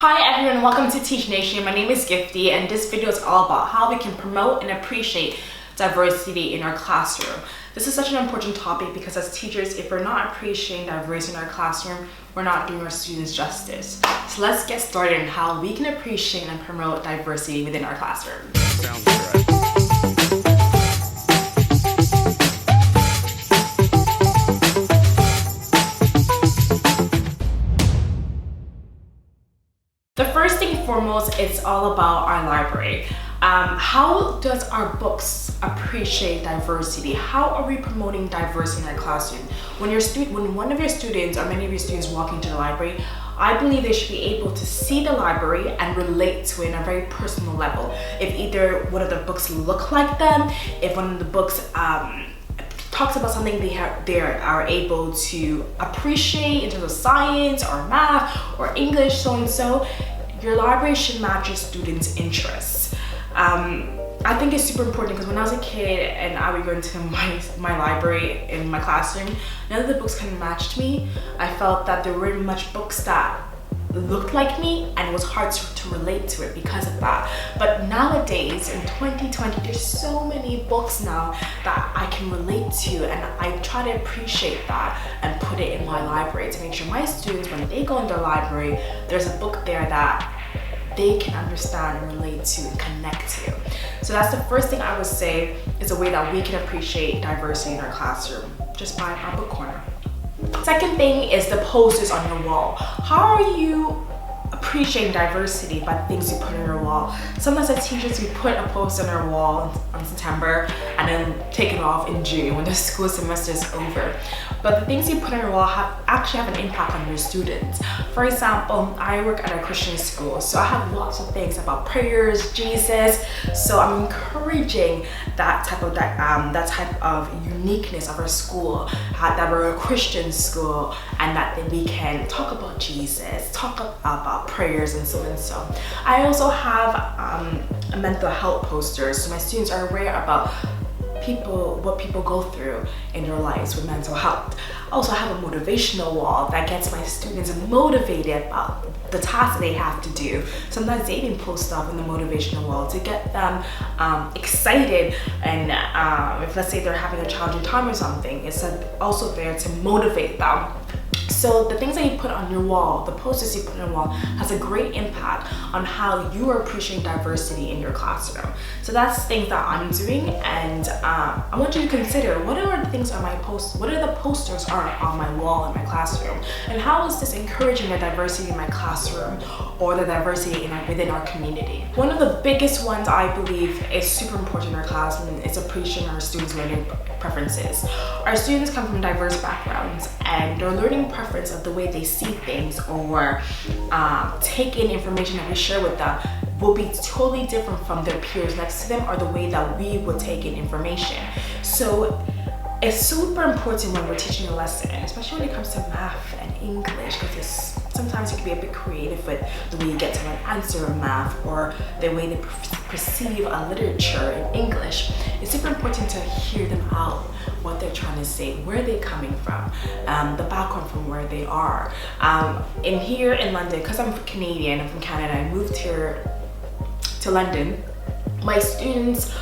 Hi everyone, welcome to Teach Nation. My name is Gifty and this video is all about how we can promote and appreciate diversity in our classroom. This is such an important topic because as teachers, if we're not appreciating diversity in our classroom, we're not doing our students justice. So let's get started on how we can appreciate and promote diversity within our classroom. Sounds good. The first thing foremost, it's all about our library. How does our books appreciate diversity? How are we promoting diversity in our classroom? When one of your students or many of your students walk into the library, I believe they should be able to see the library and relate to it on a very personal level. If either one of the books look like them, if one of the books talks about something they are able to appreciate in terms of science or math or English, so and so, your library should match your students' interests. I think it's super important because when I was a kid and I would go into my library in my classroom, none of the books kind of matched me. I felt that there weren't much books that looked like me and it was hard to relate to it because of that. But nowadays in 2020, there's so many books now that I can relate to, and I try to appreciate that and put it in my library to make sure my students, when they go in their library, there's a book there that they can understand and relate to and connect to. So that's the first thing I would say is a way that we can appreciate diversity in our classroom, just by our book corner. Second thing is the posters on your wall. How are you appreciating diversity by the things you put on your wall? Sometimes as teachers, we put a poster on our wall in September and then take it off in June when the school semester is over. But the things you put on your wall actually have an impact on your students. For example, I work at a Christian school, so I have lots of things about prayers, Jesus. So I'm encouraging that type of uniqueness of our school, that we're a Christian school, and that we can talk about Jesus, talk about prayers and so and so. I also have a mental health poster, so my students are aware about what people go through in their lives with mental health. I also have a motivational wall that gets my students motivated about the tasks they have to do. Sometimes they even post stuff on the motivational wall to get them excited, and if let's say they're having a challenging time or something, it's also there to motivate them. So the things that you put on your wall, the posters you put on your wall, has a great impact on how you are appreciating diversity in your classroom. So that's things that I'm doing, and I want you to consider what are the things on my what are the posters are on my wall in my classroom, and how is this encouraging the diversity in my classroom or the diversity within our community. One of the biggest ones I believe is super important in our classroom is appreciating our students' learning preferences. Our students come from diverse backgrounds, and their learning preference of the way they see things or take in information that we share with them will be totally different from their peers next to them or the way that we would take in information. So it's super important when we're teaching a lesson, especially when it comes to math and English, because sometimes you can be a bit creative with the way you get to an answer in math or the way they perceive a literature in English. It's super important to hear them out, what they're trying to say, where they're coming from, the background from where they are. Here in London, because I'm Canadian, I'm from Canada, I moved here to London, my students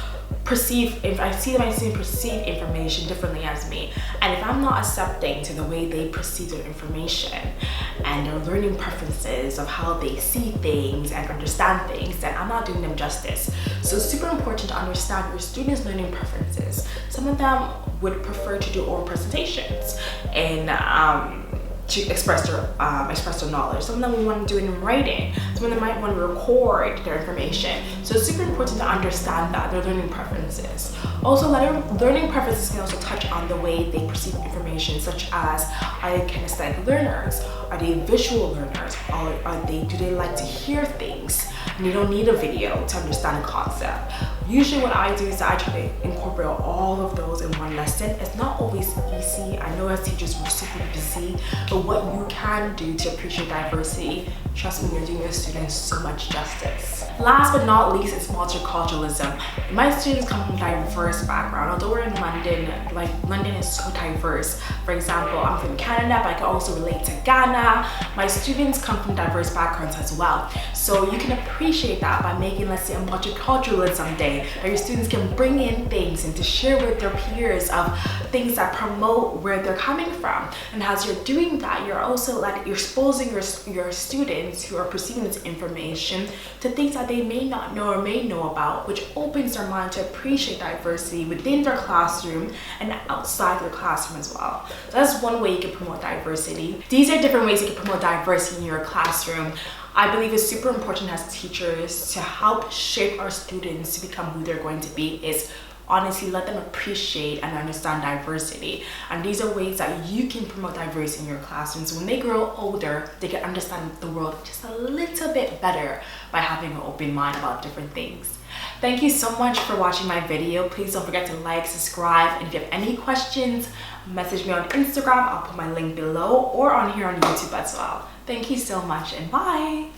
perceive information differently as me, and if I'm not accepting to the way they perceive their information and their learning preferences of how they see things and understand things, then I'm not doing them justice. So it's super important to understand your students' learning preferences. Some of them would prefer to do oral presentations and to express their knowledge. Some of them we want to do it in writing. Some of them might want to record their information. So it's super important to understand that, their learning preferences. Also, learning preferences can also touch on the way they perceive information, such as, are they kinesthetic learners? Are they visual learners? Do they like to hear things? And you don't need a video to understand a concept. Usually what I do is I try to incorporate all of those in one lesson. It's not always easy. I know as teachers we're super busy, but what you can do to appreciate diversity, trust me, you're doing your students so much justice. Last but not least is multiculturalism. My students come from diverse background. Although we're in London, London is so diverse. For example, I'm from Canada, but I can also relate to Ghana, Ghana. My students come from diverse backgrounds as well. So you can appreciate that by making, let's say, a multiculturalism day, that your students can bring in things and to share with their peers of things that promote where they're coming from. And as you're doing that, you're also like you're exposing your students who are receiving this information to things that they may not know or may know about, which opens their mind to appreciate diversity within their classroom and outside their classroom as well. So that's one way you can promote diversity. These are different ways you can promote diversity in your classroom. I believe it's super important as teachers to help shape our students to become who they're going to be is honestly let them appreciate and understand diversity. And these are ways that you can promote diversity in your classrooms. When they grow older, they can understand the world just a little bit better by having an open mind about different things. Thank you so much for watching my video. Please don't forget to like, subscribe, and if you have any questions, message me on Instagram. I'll put my link below or on here on YouTube as well. Thank you so much and bye.